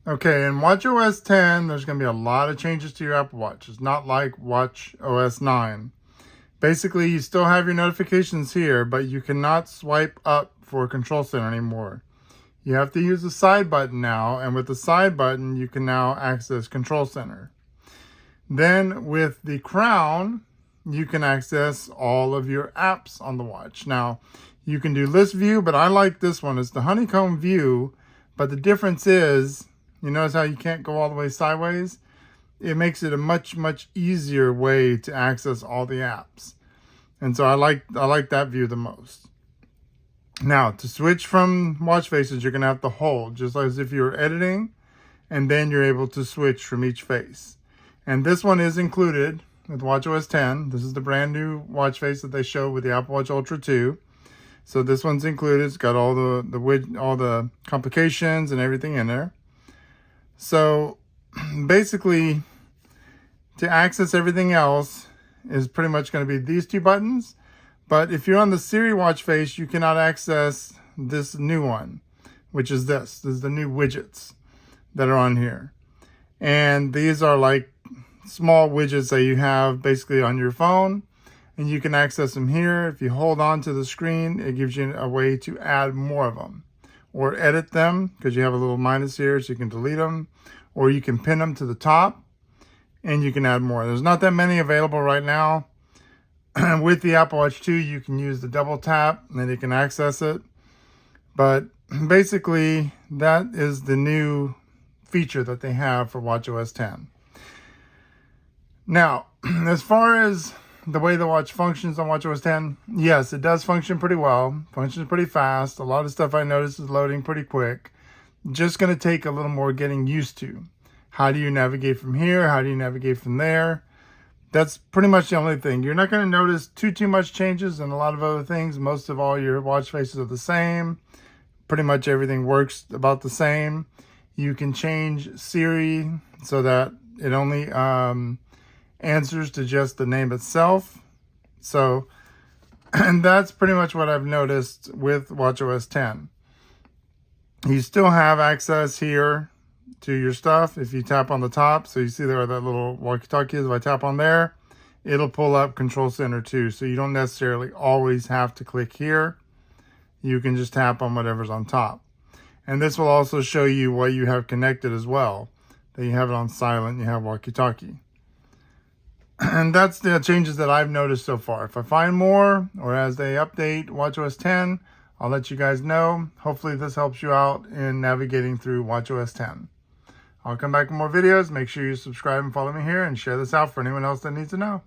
Okay, in watchOS 10, there's going to be a lot of changes to your Apple Watch. It's not like watchOS 9. Basically, you still have your notifications here, but you cannot swipe up for Control Center anymore. You have to use the side button now, and with the side button, you can now access Control Center. Then with the crown, you can access all of your apps on the watch. Now, you can do list view, but I like this one. It's the honeycomb view, but the difference is, you notice how you can't go all the way sideways? It makes it a much easier way to access all the apps. And so I like that view the most. Now, to switch from watch faces, you're going to have to hold, just as if you were editing, and then you're able to switch from each face. And this one is included with watchOS 10. This is the brand new watch face that they show with the Apple Watch Ultra 2. So this one's included. It's got all the complications and everything in there. So basically, to access everything else is pretty much going to be these two buttons. But if you're on the Siri watch face, you cannot access this new one, which is this. This is the new widgets that are on here. And these are like small widgets that you have basically on your phone. And you can access them here. If you hold on to the screen, it gives you a way to add more of them. Or edit them, because you have a little minus here, so you can delete them. Or you can pin them to the top, and you can add more. There's not that many available right now. With the Apple Watch 2, you can use the double tap, and then you can access it. But basically, that is the new feature that they have for watchOS 10. Now, as far as the way the watch functions on watchOS 10, yes, it does function pretty well. Functions pretty fast. A lot of stuff I noticed is loading pretty quick. Just going to take a little more getting used to. How do you navigate from here? How do you navigate from there? That's pretty much the only thing. You're not going to notice too much changes in a lot of other things. Most of all your watch faces are the same. Pretty much everything works about the same. You can change Siri so that it only answers to just the name itself. So, and that's pretty much what I've noticed with watchOS 10. You still have access here to your stuff if you tap on the top. So you see there that little walkie-talkie is. If I tap on there, it'll pull up Control Center too. So you don't necessarily always have to click here. You can just tap on whatever's on top. And this will also show you what you have connected as well. That you have it on silent, you have walkie-talkie. And that's the changes that I've noticed so far. If I find more, or as they update watchOS 10, I'll let you guys know. Hopefully this helps you out in navigating through watchOS 10. I'll come back with more videos. Make sure you subscribe and follow me here, and share this out for anyone else that needs to know.